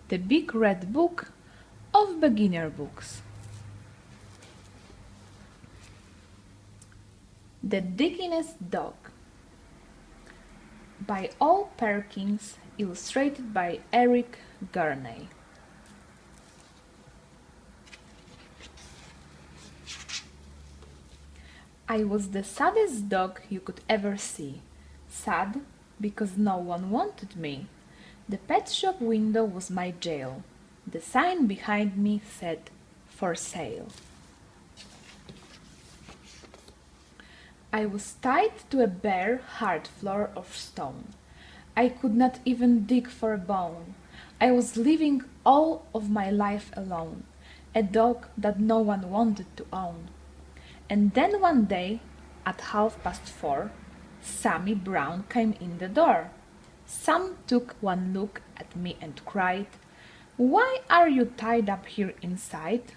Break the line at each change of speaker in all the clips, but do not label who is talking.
The Big Red Book of Beginner Books. The Digging-est Dog by Al Perkins, illustrated by Eric Gurney. I was the saddest dog you could ever see. Sad because no one wanted me. The pet shop window was my jail. The sign behind me said, "For sale." I was tied to a bare, hard floor of stone. I could not even dig for a bone. I was living all of my life alone, a dog that no one wanted to own. And then one day, at 4:30, Sammy Brown came in the door. Sam took one look at me and cried, "Why are you tied up here inside?"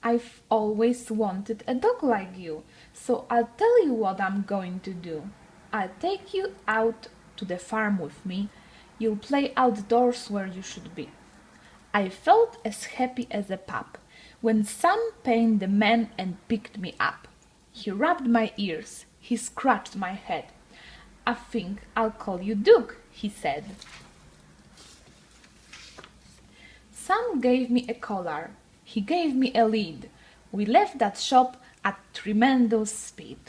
"I've always wanted a dog like you, so I'll tell you what I'm going to do. I'll take you out to the farm with me. You'll play outdoors where you should be." I felt as happy as a pup when Sam painted the man and picked me up. He rubbed my ears, he scratched my head. "I think I'll call you Duke," he said. Sam gave me a collar, he gave me a lead. We left that shop at tremendous speed.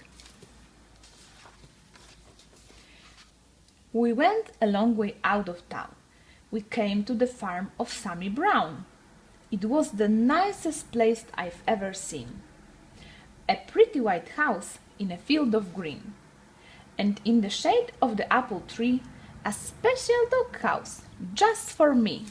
We went a long way out of town. We came to the farm of Sammy Brown. It was the nicest place I've ever seen. A pretty white house in a field of green. And in the shade of the apple tree, a special dog house just for me.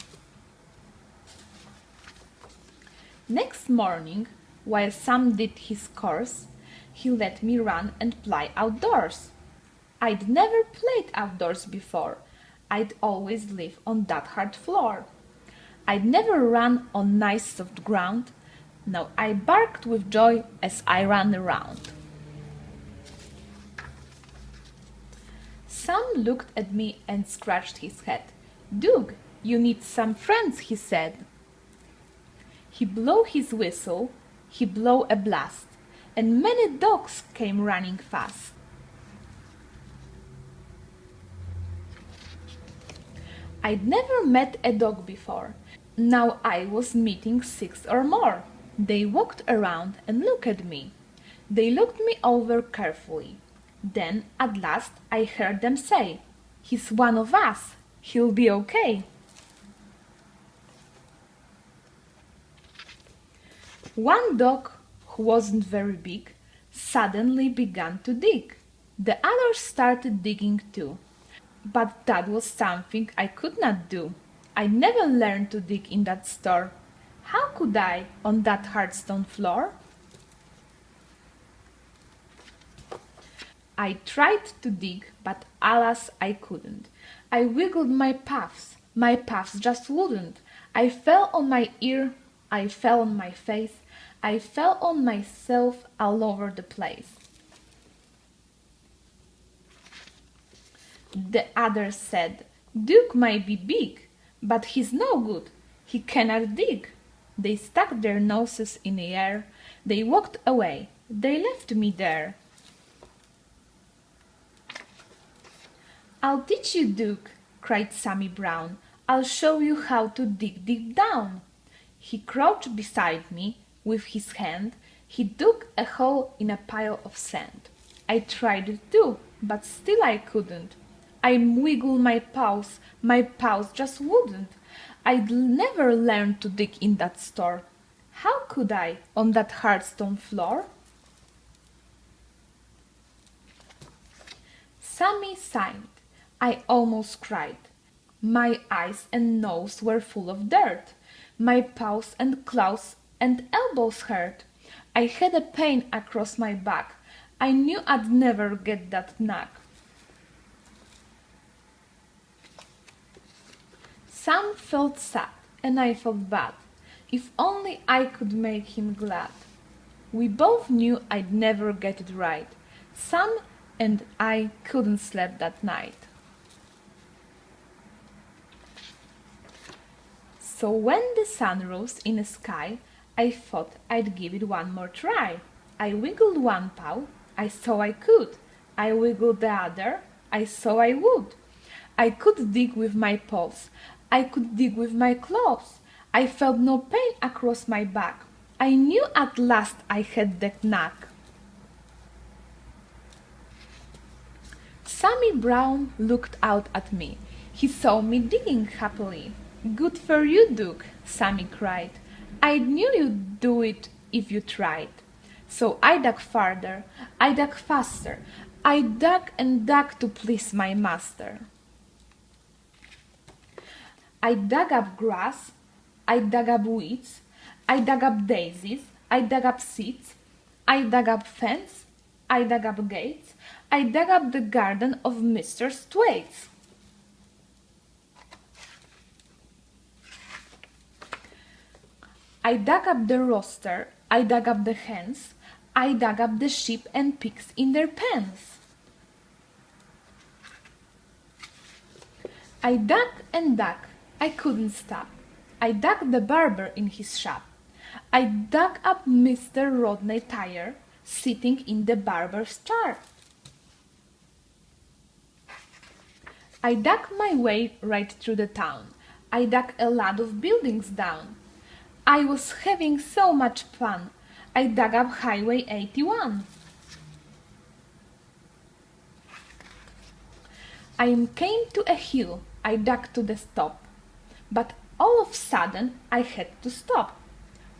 Next morning, while Sam did his course, he let me run and play outdoors. I'd never played outdoors before. I'd always lived on that hard floor. I'd never run on nice soft ground. Now I barked with joy as I ran around. Sam looked at me and scratched his head. "Doug, you need some friends," he said. He blew his whistle, he blew a blast, and many dogs came running fast. I'd never met a dog before. Now I was meeting 6 or more. They walked around and looked at me. They looked me over carefully. Then, at last, I heard them say, "He's one of us. He'll be okay." One dog, who wasn't very big, suddenly began to dig. The others started digging too. But that was something I could not do. I never learned to dig in that store. How could I, on that hard stone floor? I tried to dig, but alas, I couldn't. I wiggled my paws just wouldn't. I fell on my ear, I fell on my face, I fell on myself all over the place. The others said, "Duke might be big, but he's no good. He cannot dig." They stuck their noses in the air. They walked away. They left me there. "I'll teach you, Duke," cried Sammy Brown. "I'll show you how to dig deep down." He crouched beside me. With his hand, he dug a hole in a pile of sand. I tried it too, but still I couldn't. I wiggled my paws just wouldn't. I'd never learned to dig in that store. How could I, on that hard stone floor? Sammy sighed. I almost cried. My eyes and nose were full of dirt. My paws and claws and elbows hurt. I had a pain across my back. I knew I'd never get that knack. Sam felt sad, and I felt bad. If only I could make him glad. We both knew I'd never get it right. Sam and I couldn't sleep that night. So when the sun rose in the sky, I thought I'd give it one more try. I wiggled one paw, I saw I could. I wiggled the other, I saw I would. I could dig with my paws, I could dig with my claws. I felt no pain across my back. I knew at last I had the knack. Sammy Brown looked out at me. He saw me digging happily. "Good for you, Duke," Sammy cried. "I knew you'd do it if you tried." So I dug farther, I dug faster, I dug and dug to please my master. I dug up grass, I dug up weeds, I dug up daisies, I dug up seeds, I dug up fence, I dug up gates, I dug up the garden of Mr. Thwaites. I dug up the rooster, I dug up the hens, I dug up the sheep and pigs in their pens. I dug and dug, I couldn't stop. I dug the barber in his shop. I dug up Mr. Rodney Tyre, sitting in the barber's chair. I dug my way right through the town. I dug a lot of buildings down. I was having so much fun. I dug up Highway 81. I came to a hill. I dug to the top. But all of a sudden I had to stop.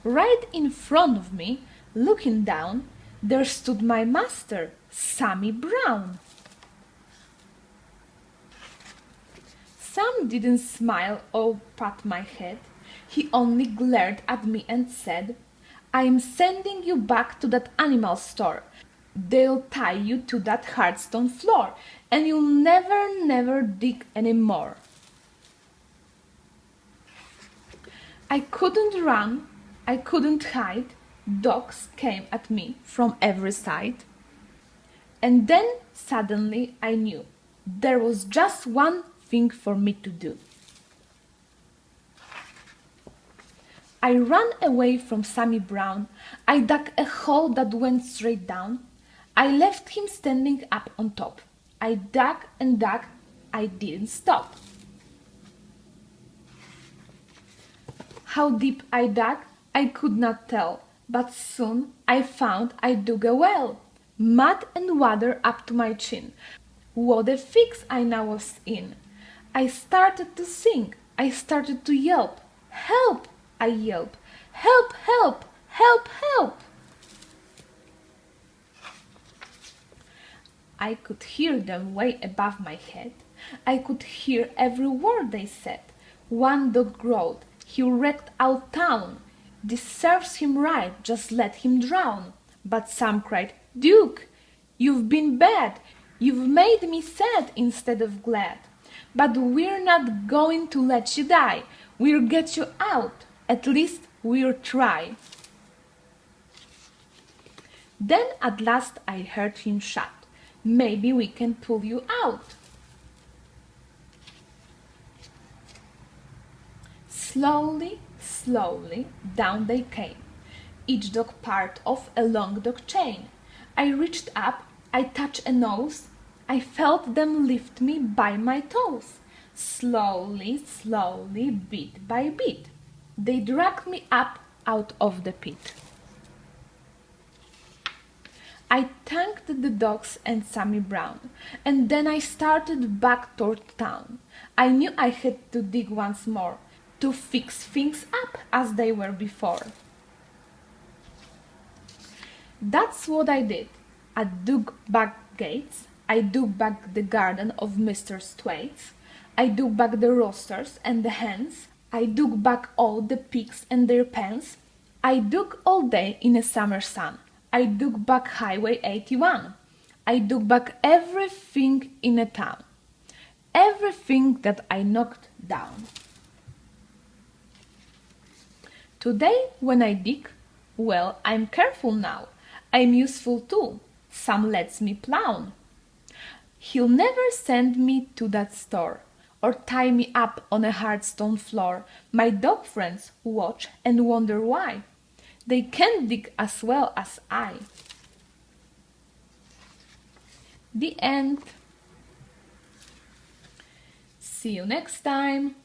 Right in front of me, looking down, there stood my master, Sammy Brown. Sam didn't smile or pat my head. He only glared at me and said, "I'm sending you back to that animal store. They'll tie you to that hardstone floor, and you'll never dig anymore." I couldn't run, I couldn't hide. Dogs came at me from every side. And then suddenly I knew there was just one thing for me to do. I ran away from Sammy Brown. I dug a hole that went straight down. I left him standing up on top. I dug and dug. I didn't stop. How deep I dug, I could not tell, but soon I found I dug a well. Mud and water up to my chin. What a fix I now was in. I started to sing. I started to yelp. "Help!" I yelped. "Help! Help! Help! Help!" I could hear them way above my head. I could hear every word they said. One dog growled. "He wrecked our town. This serves him right, just let him drown." But some cried, "Duke, you've been bad. You've made me sad instead of glad. But we're not going to let you die. We'll get you out. At least we'll try." Then at last I heard him shout, "Maybe we can pull you out." Slowly, slowly, down they came, each dog part of a long dog chain. I reached up, I touched a nose, I felt them lift me by my toes. Slowly, slowly, bit by bit, they dragged me up out of the pit. I thanked the dogs and Sammy Brown, and then I started back toward town. I knew I had to dig once more, to fix things up as they were before. That's what I did. I dug back gates, I dug back the garden of Mr. Thwaites, I dug back the roosters and the hens, I dug back all the pigs and their pens, I dug all day in a summer sun, I dug back Highway 81, I dug back everything in a town, everything that I knocked down. Today, when I dig, well, I'm careful now. I'm useful too. Some lets me plow. He'll never send me to that store, or tie me up on a hard stone floor. My dog friends watch and wonder why. They can't dig as well as I. The end. See you next time.